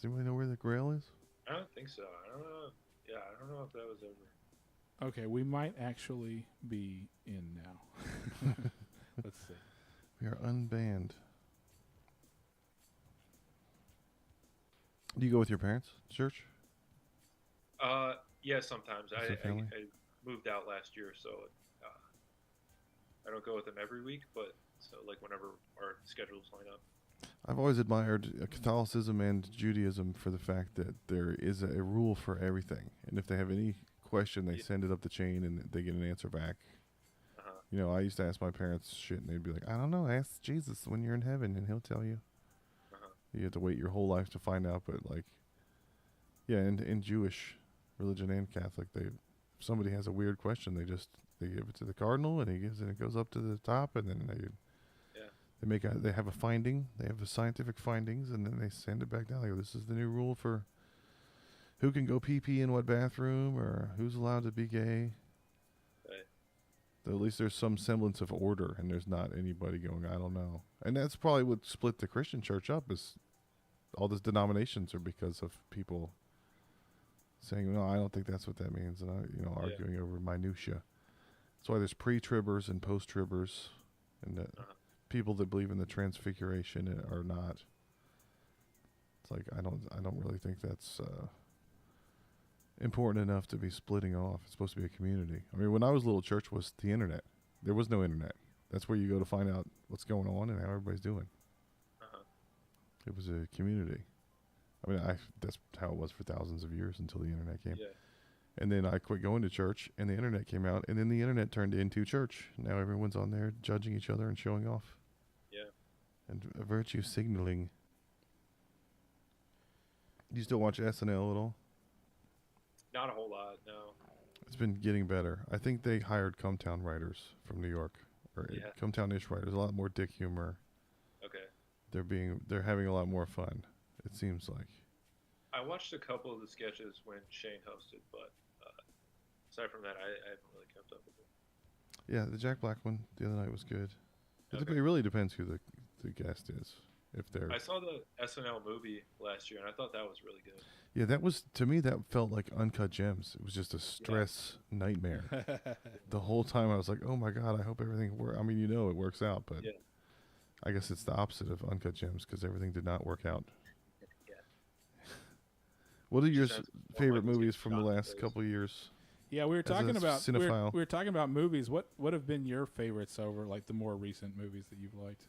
Does anybody know where the Grail is? I don't think so. I don't know. Yeah, I don't know if that was ever. Okay, we might actually be in now. Let's see. We are unbanned. Do you go with your parents to church? Yeah, sometimes. With your family? I moved out last year, so I don't go with them every week, but so like whenever our schedules line up. I've always admired Catholicism and Judaism for the fact that there is a rule for everything, and if they have any question, they Yeah. send it up the chain and they get an answer back. Uh-huh. You know, I used to ask my parents shit, and they'd be like, "I don't know. Ask Jesus when you're in heaven, and he'll tell you." Uh-huh. You have to wait your whole life to find out, but like, yeah, and in Jewish religion and Catholic, if somebody has a weird question, they give it to the cardinal, and it goes up to the top, and then Yeah. they have a finding, they have the scientific findings, and then they send it back down. They go, "This is the new rule for who can go pee pee in what bathroom, or who's allowed to be gay." Right. So at least there's some semblance of order, and there's not anybody going, "I don't know." And that's probably what split the Christian church up, is all these denominations are because of people saying, "No, I don't think that's what that means," and Yeah. arguing over minutia. That's why there's pre-tribbers and post-tribbers, and Uh-huh. people that believe in the transfiguration are not. It's like I don't really think that's important enough to be splitting off. It's supposed to be a community. I mean, when I was little, church was the internet. There was no internet. That's where you go to find out what's going on and how everybody's doing. Uh-huh. It was a community. I mean, that's how it was for thousands of years until the internet came. Yeah. And then I quit going to church, and the internet came out, and then the internet turned into church. Now everyone's on there judging each other and showing off. Yeah. And virtue signaling. Do you still watch SNL at all? Not a whole lot, no. It's been getting better. I think they hired Cumtown writers from New York, or Yeah. Cumtown-ish writers. A lot more dick humor. Okay. They're having a lot more fun. It seems like. I watched a couple of the sketches when Shane hosted, but aside from that, I haven't really kept up with it. Yeah, the Jack Black one the other night was good. Okay. It really depends who the guest is. If they're I saw the SNL movie last year, and I thought that was really good. Yeah, that was, to me, that felt like Uncut Gems. It was just a stress nightmare. The whole time I was like, oh my God, I hope everything works. I mean, it works out, but Yeah. I guess it's the opposite of Uncut Gems because everything did not work out. Yeah. What are your Sounds more favorite like it's movies getting from the shot in last face. couple of years? Yeah, we were talking about cinephile. we were talking about movies. What have been your favorites over like the more recent movies that you've liked?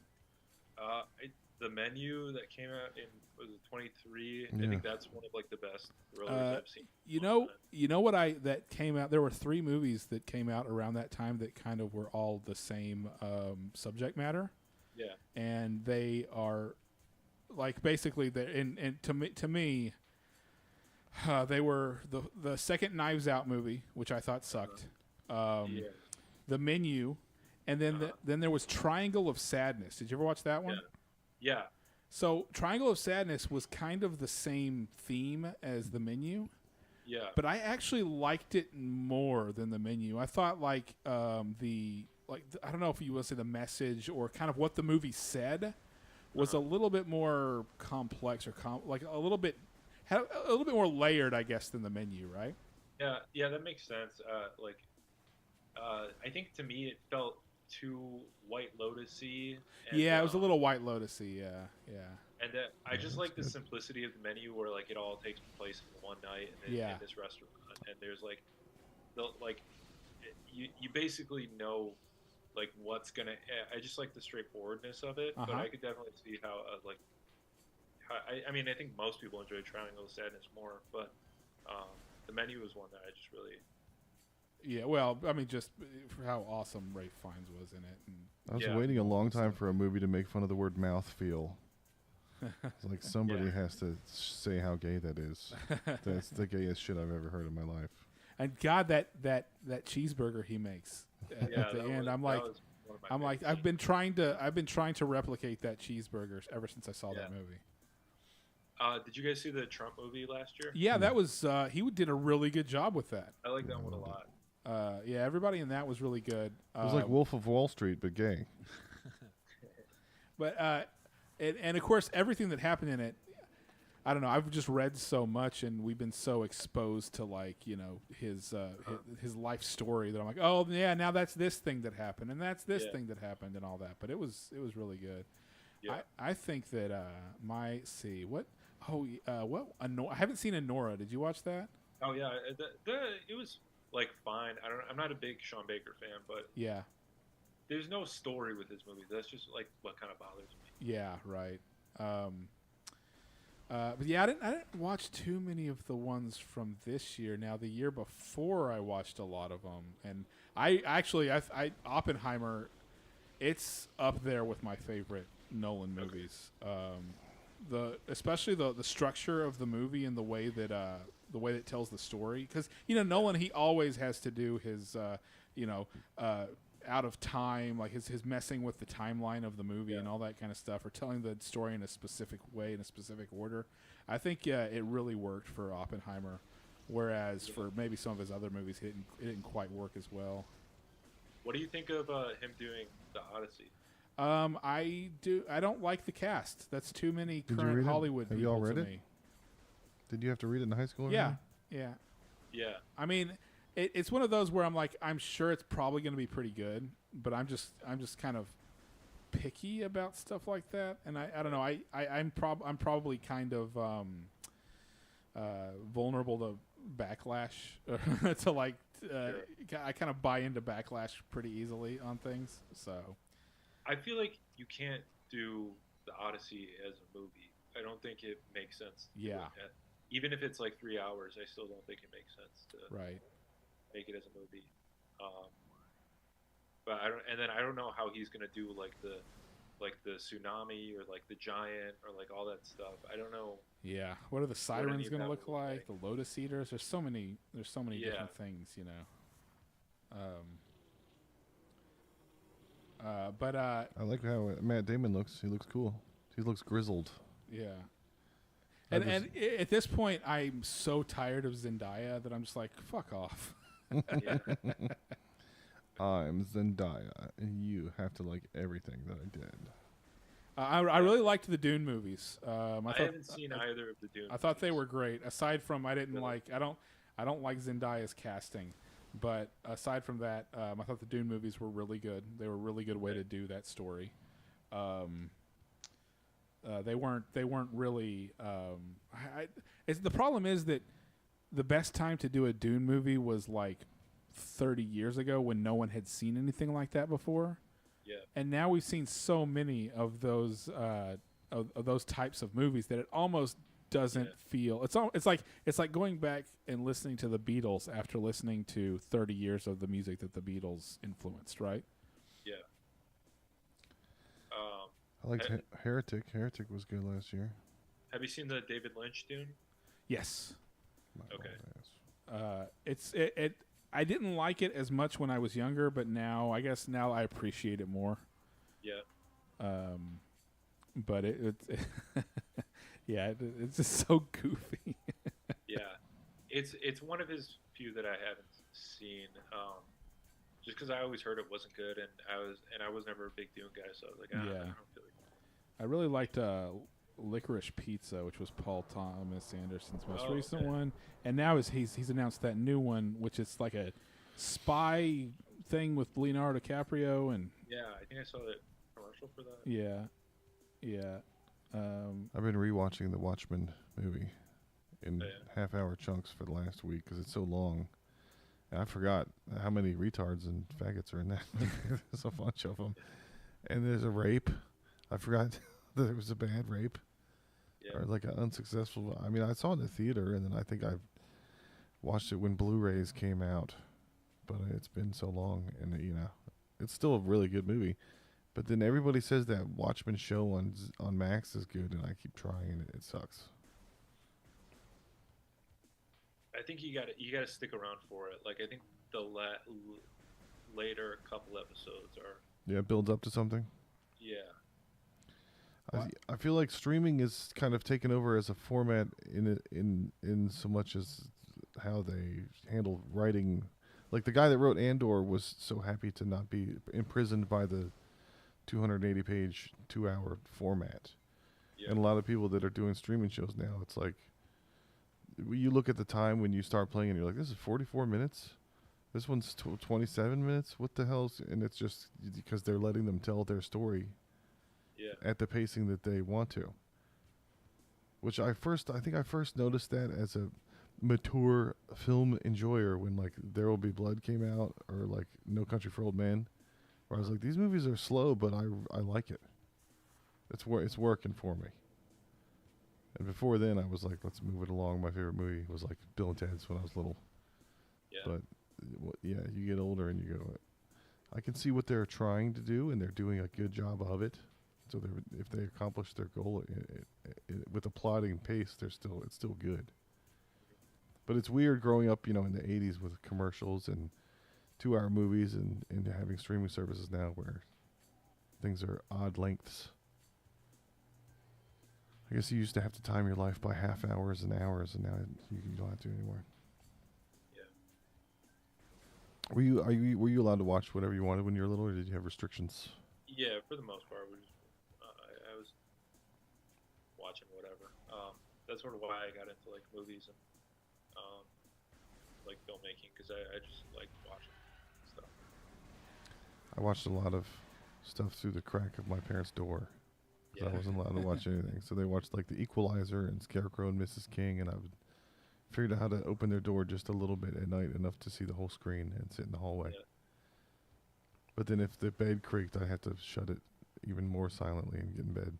The Menu that came out in was it 23? Yeah. I think that's one of like the best thrillers I've seen. You know what that came out. There were 3 movies that came out around that time that kind of were all the same subject matter, Yeah. and they are like basically and to me, they were the second Knives Out movie, which I thought sucked. Yeah. The Menu, and then then there was Triangle of Sadness. Did you ever watch that one? Yeah. So Triangle of Sadness was kind of the same theme as The Menu, Yeah. but I actually liked it more than The Menu. I thought I don't know if you want to say the message or kind of what the movie said was a little bit more complex or a little bit more layered, I guess, than The Menu, right? Yeah, that makes sense. I think to me it felt too White Lotus-y. Yeah, it was a little White Lotus-y. Yeah. And I just that's like the good. simplicity of the menu, where like it all takes place in one night in this restaurant, and there's you basically know like what's gonna. I just like the straightforwardness of it, but I could definitely see how I mean I think most people enjoy Triangle of Sadness more, but the menu was one that I just really. Yeah, well, I mean, just for how awesome Ray Fiennes was in it. And I was waiting a long time for a movie to make fun of the word mouthfeel. It's like somebody has to say how gay that is. That's the gayest shit I've ever heard in my life. And God, that cheeseburger he makes at the end, I've been trying to replicate that cheeseburger ever since I saw that movie. Did you guys see the Trump movie last year? Yeah, that was he did a really good job with that. I like that one a lot. Yeah, everybody in that was really good. It was like Wolf of Wall Street, but gay. But and of course everything that happened in it. I don't know. I've just read so much, and we've been so exposed to like his life story that I'm like, oh yeah, now that's this thing that happened, and that's this thing that happened, and all that. But it was really good. Yeah. I think that I haven't seen Anora. Did you watch that? Oh yeah, it was like fine. I'm not a big Sean Baker fan, but Yeah. there's no story with his movies. That's just like what kind of bothers me. Yeah. Right. But yeah, I didn't watch too many of the ones from this year. Now, the year before, I watched a lot of them, and I Oppenheimer, it's up there with my favorite Nolan movies. Especially the structure of the movie and the way that it tells the story, because Nolan, he always has to do his out of time, like his messing with the timeline of the movie and all that kind of stuff, or telling the story in a specific way, in a specific order. I think it really worked for Oppenheimer, whereas for maybe some of his other movies, it didn't quite work as well. What do you think of him doing the Odyssey? I don't like the cast. That's too many current Hollywood people. Have you all read to it? me. Did you have to read it in high school? Yeah. Yeah. I mean, it's one of those where I'm like, I'm sure it's probably going to be pretty good, but I'm just kind of picky about stuff like that, and I don't know. I'm probably kind of vulnerable to backlash to like. I kind of buy into backlash pretty easily on things, so. I feel like you can't do the Odyssey as a movie. I don't think it makes sense. Yeah. Even if it's like 3 hours, I still don't think it makes sense to make it as a movie. But I don't know how he's gonna do like the tsunami or like the giant or like all that stuff. I don't know. Yeah. What are the sirens gonna look like? The Lotus Eaters. There's so many different things, But I like how Matt Damon looks. He looks cool. He looks grizzled. Yeah. And at this point, I'm so tired of Zendaya that I'm just like, fuck off. I'm Zendaya, and you have to like everything that I did. I really liked the Dune movies. I haven't seen either of the Dune. I thought they were great. Aside from, I don't like Zendaya's casting, but aside from that, I thought the Dune movies were really good. They were a really good way to do that story. They weren't really. The problem is that the best time to do a Dune movie was like 30 years ago, when no one had seen anything like that before. Yeah. And now we've seen so many of those types of movies that it almost doesn't feel. It's like going back and listening to the Beatles after listening to 30 years of the music that the Beatles influenced, right? Yeah. I liked Heretic. Heretic was good last year. Have you seen the David Lynch Dune? Yes. Okay. I didn't like it as much when I was younger, but now I appreciate it more. Yeah. But it's just so goofy. Yeah. It's one of his few that I haven't seen. Just because I always heard it wasn't good, and I was never a big Dune guy, so I was like, I don't feel like. I really liked Licorice Pizza, which was Paul Thomas Anderson's most recent one, and now he's announced that new one, which is like a spy thing with Leonardo DiCaprio, and I think I saw the commercial for that. Yeah. I've been rewatching the Watchmen movie in half-hour chunks for the last week because it's so long. I forgot how many retards and faggots are in that. There's a bunch of them. And there's a rape. I forgot that there was a bad rape. Yeah. Or like an unsuccessful. I mean, I saw it in the theater, and then I think I watched it when Blu-rays came out. But it's been so long, and it's still a really good movie. But then everybody says that Watchmen show on Max is good, and I keep trying, and it sucks. I think you gotta stick around for it. Like I think the later couple episodes are. Yeah, it builds up to something. Yeah. I feel like streaming is kind of taken over as a format in so much as how they handle writing. Like the guy that wrote Andor was so happy to not be imprisoned by the 280-page, 2-hour format. Yeah. And a lot of people that are doing streaming shows now, it's like you look at the time when you start playing and you're like, this is 44 minutes. This one's 27 minutes. What the hell's? And it's just because they're letting them tell their story at the pacing that they want to. Which I think I first noticed that as a mature film enjoyer when like There Will Be Blood came out, or like No Country for Old Men, where I was like, these movies are slow, but I like it. It's working for me. And before then, I was like, let's move it along. My favorite movie was like Bill and Ted's when I was little. Yeah. But yeah, you get older and you go, I can see what they're trying to do, and they're doing a good job of it. So if they accomplish their goal with a plotting pace, it's still good. But it's weird growing up, in the 80s with commercials and 2-hour movies and having streaming services now where things are odd lengths. I guess you used to have to time your life by half hours and hours, and now you don't have to anymore. Yeah. Were you allowed to watch whatever you wanted when you were little, or did you have restrictions? Yeah, for the most part, I was watching whatever. That's sort of why I got into like movies and like filmmaking, because I just like watching stuff. I watched a lot of stuff through the crack of my parents' door. Yeah. I wasn't allowed to watch anything. So they watched like The Equalizer and Scarecrow and Mrs. King, and I would figured out how to open their door just a little bit at night, enough to see the whole screen and sit in the hallway. Yeah. But then if the bed creaked, I had to shut it even more silently and get in bed.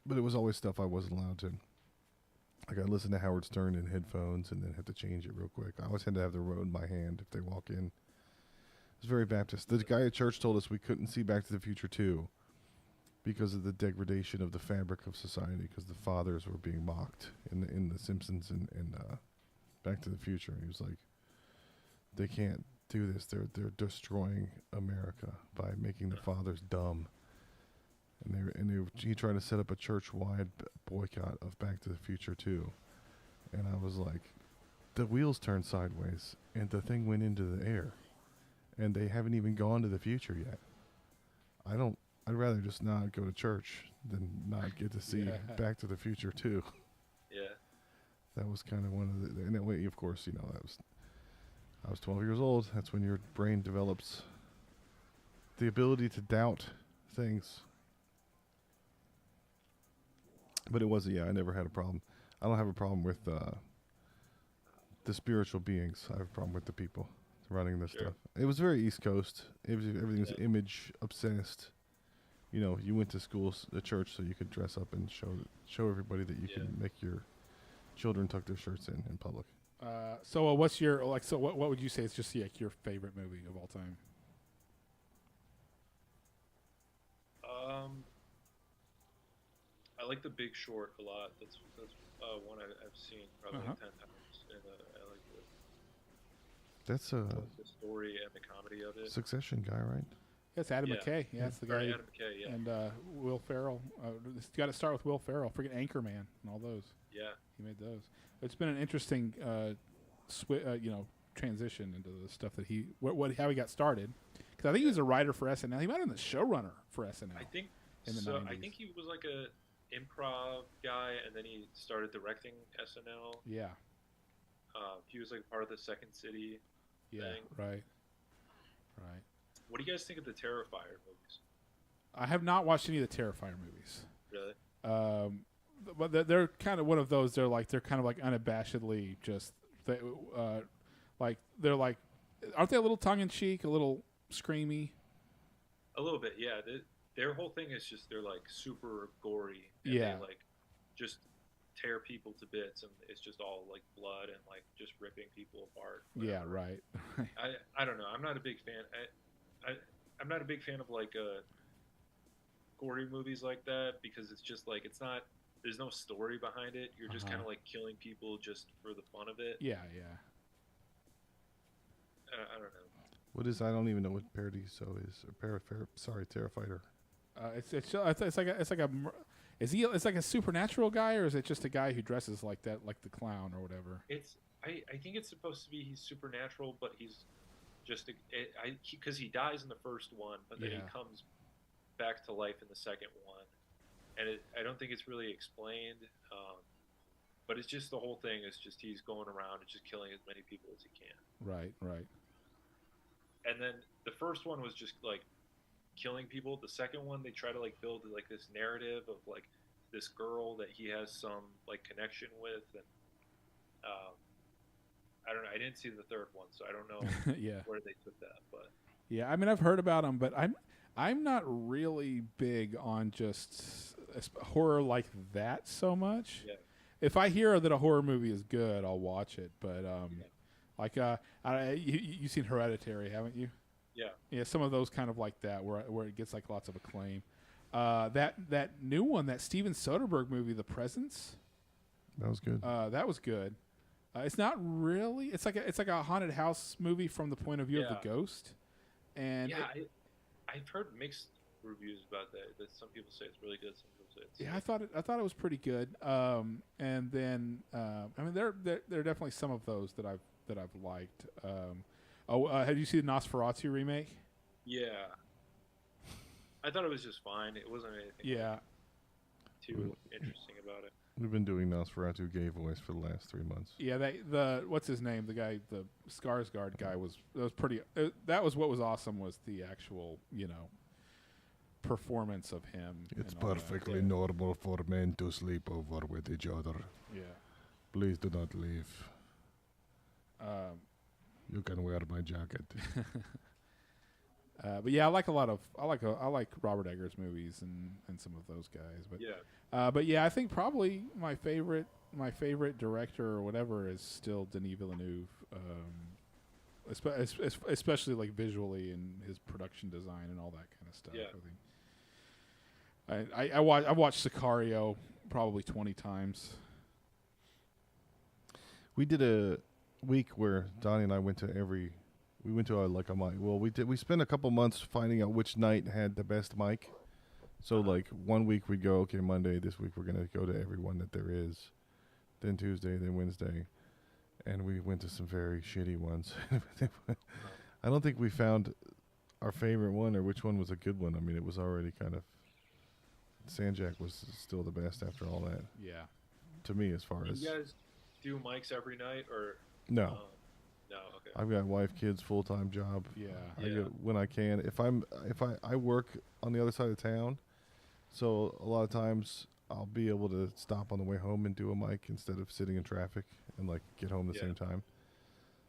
But it was always stuff I wasn't allowed to. Like, I'd listen to Howard Stern in headphones and then have to change it real quick. I always had to have the remote in my hand if they walk in. It's very Baptist. The guy at church told us we couldn't see Back to the Future 2 because of the degradation of the fabric of society, because the fathers were being mocked in the Simpsons and Back to the Future. And he was like, they can't do this. They're destroying America by making the fathers dumb. He tried to set up a church-wide boycott of Back to the Future 2. And I was like, the wheels turned sideways and the thing went into the air. And they haven't even gone to the future yet. I'd rather just not go to church than not get to see Back to the Future 2. Yeah. That was kind of one of the, and that way, of course, I was 12 years old. That's when your brain develops the ability to doubt things. But it was, I never had a problem. I don't have a problem with the spiritual beings. I have a problem with the people running this stuff. It was very East Coast. Everything was image obsessed. You went to schools, the church, so you could dress up and show everybody that you can make your children tuck their shirts in public. So what's your what would you say is just like your favorite movie of all time? I like The Big Short a lot. That's one I've seen probably 10 times, and I like That's the story and the comedy of it. Succession guy, right? That's Adam McKay. Yeah, that's the guy. Adam McKay, yeah. And Will Ferrell. It's got to start with Will Ferrell. Freaking Anchorman and all those. Yeah. He made those. It's been an interesting, transition into the stuff that how he got started. Because I think he was a writer for SNL. He might have been the showrunner for SNL. I think in the so. 90s. I think he was like a improv guy, and then he started directing SNL. Yeah. He was like part of the Second City thing. Right. What do you guys think of the Terrifier movies? I have not watched any of the Terrifier movies. Really? But they're kind of one of those. They're kind of like unabashedly just they're like, aren't they a little tongue in cheek, a little screamy? A little bit, yeah. Their whole thing is just they're like super gory. And Yeah. They like just tear people to bits, and it's just all like blood and like just ripping people apart. Whatever. Yeah, right. I don't know. I'm not a big fan. I'm not a big fan of like gory movies like that, because it's just like there's no story behind it. You're just kind of like killing people just for the fun of it. Yeah. I don't know. What is? I don't even know what Paradiso is. Terrifier. It's like a supernatural guy, or is it just a guy who dresses like that, like the clown or whatever? I think it's supposed to be he's supernatural, but he's just because he dies in the first one, but then he comes back to life in the second one, and I don't think it's really explained. But it's just the whole thing is just he's going around and just killing as many people as he can. Right. And then the first one was just like killing people. The second one, they try to like build like this narrative of like this girl that he has some like connection with, and I don't know. I didn't see the third one, so I don't know Yeah. where they took that. But Yeah, I mean, I've heard about them, but I'm not really big on just horror like that so much. yeah, If I hear that a horror movie is good, I'll watch it. But like you've seen Hereditary, haven't you? yeah, Yeah, some of those kind of like that, where it gets like lots of acclaim. That new one, that Steven Soderbergh movie, The Presence. That was good. That was good. It's not really. It's like a haunted house movie from the point of view of the ghost. And yeah. I've heard mixed reviews about that. That some people say it's really good, some people say it's yeah, I thought it was pretty good. And then I mean, there are definitely some of those that I've liked. Have you seen the Nosferatu remake? Yeah. I thought it was just fine. It wasn't anything too interesting about it. We've been doing Nosferatu gay voice for the last 3 months. Yeah, what's his name? The guy, the Skarsgård guy was pretty. That was what was awesome was the actual performance of him. It's and all perfectly normal for men to sleep over with each other. that. Yeah. Please do not leave. You can wear my jacket. But yeah, I like Robert Eggers movies and some of those guys. But Yeah. but yeah, I think probably my favorite director or whatever is still Denis Villeneuve. Especially like visually and his production design and all that kind of stuff. Yeah. I think I've watched Sicario probably 20 times. We did a week where Donnie and I went to we spent a couple months finding out which night had the best mic. So like 1 week we'd go, okay, Monday, this week we're going to go to every one that there is. Then Tuesday, then Wednesday. And we went to some very shitty ones. I don't think we found our favorite one or which one was a good one. I mean, it was already kind of Sanjak was still the best after all that. Yeah. To me, as far as You guys do mics every night or no. No, okay. I've got wife, kids, full-time job. Yeah. I get when I can. If I work on the other side of town, so a lot of times I'll be able to stop on the way home and do a mic instead of sitting in traffic and like get home the same time.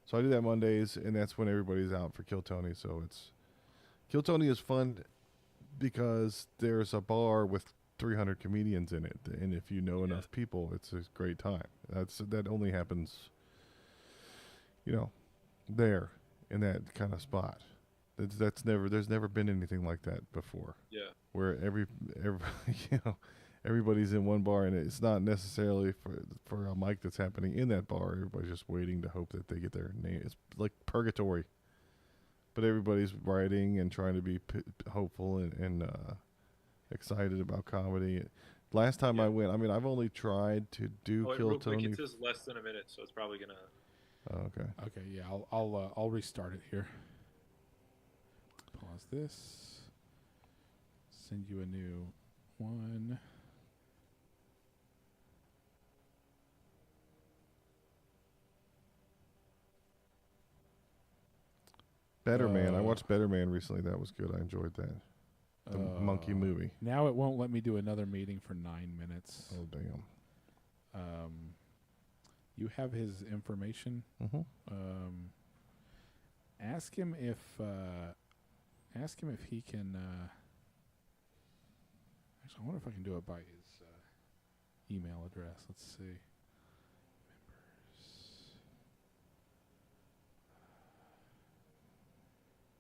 So I do that Mondays, and that's when everybody's out for Kill Tony. So Kill Tony is fun because there's a bar with 300 comedians in it, and if you know enough people, it's a great time. That only happens, there in that kind of spot. There's never been anything like that before. Yeah. Where everybody's in one bar, and it's not necessarily for a mic that's happening in that bar. Everybody's just waiting to hope that they get their name. It's like purgatory. But everybody's writing and trying to be hopeful and excited about comedy. Last time I went, I mean, I've only tried to do Kill real Tony. quick, it says less than a minute, so it's probably gonna. Oh, okay. Okay, yeah, I'll restart it here. Pause this. Send you a new one. Better Man. I watched Better Man recently. That was good. I enjoyed that. The monkey movie. Now it won't let me do another meeting for 9 minutes. Oh, damn. You have his information. Mm-hmm. Ask him if he can. Actually, I wonder if I can do it by his email address. Let's see. Members.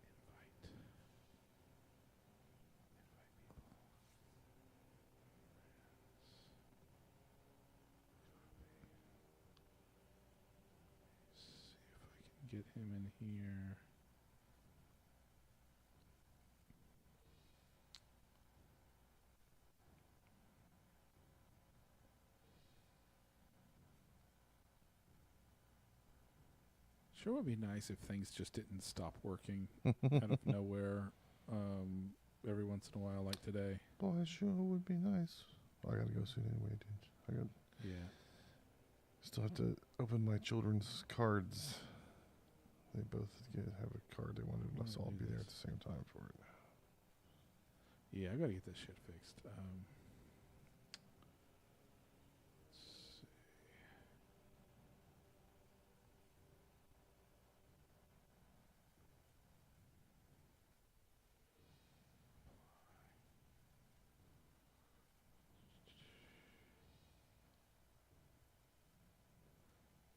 Invite. See if I can get him in here. Sure would be nice if things just didn't stop working out of nowhere. every once in a while, like today. Boy, sure would be nice. I gotta go soon anyway, dude. Yeah. Still have to open my children's cards. They both have a card. They wanted us all to be there at the same time for it. Yeah, I gotta get this shit fixed. Let's see.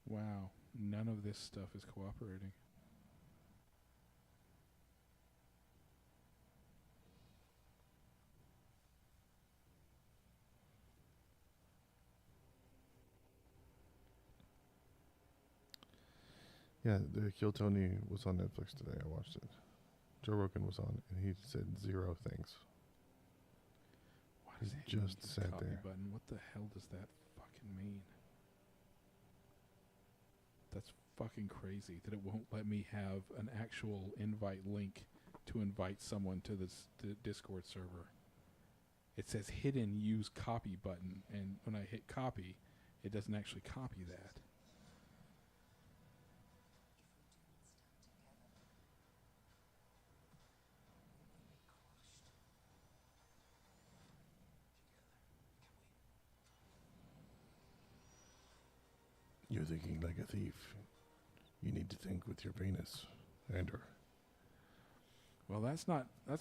Wow, none of this stuff is cooperating. Yeah, the Kill Tony was on Netflix today. I watched it. Joe Rogan was on, and he said 0 things. Why does He it just need sat copy there. button? What the hell does that fucking mean? That's fucking crazy that it won't let me have an actual invite link to invite someone to this Discord server. It says hidden use copy button, and when I hit copy, it doesn't actually copy that. You're thinking like a thief. You need to think with your penis. Enter. Well, that's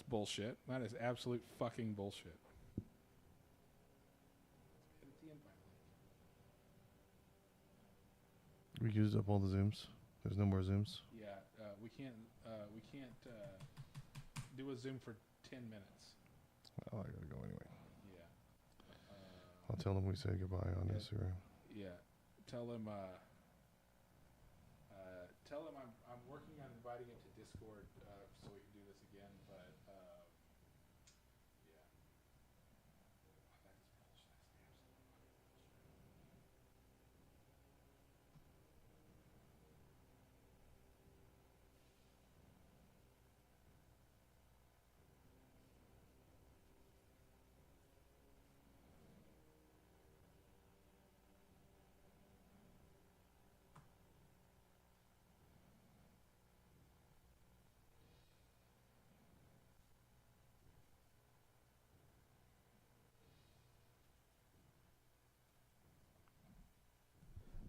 bullshit. That is absolute fucking bullshit. We used up all the Zooms. There's no more Zooms. Yeah, we can't do a Zoom for 10 minutes. Well, I gotta go anyway. Yeah. I'll tell them we say goodbye on Instagram. Yeah. Tell him I'm working on inviting him to Discord so we can do this again, but yeah.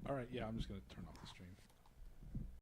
All right, yeah, I'm just going to turn off the stream.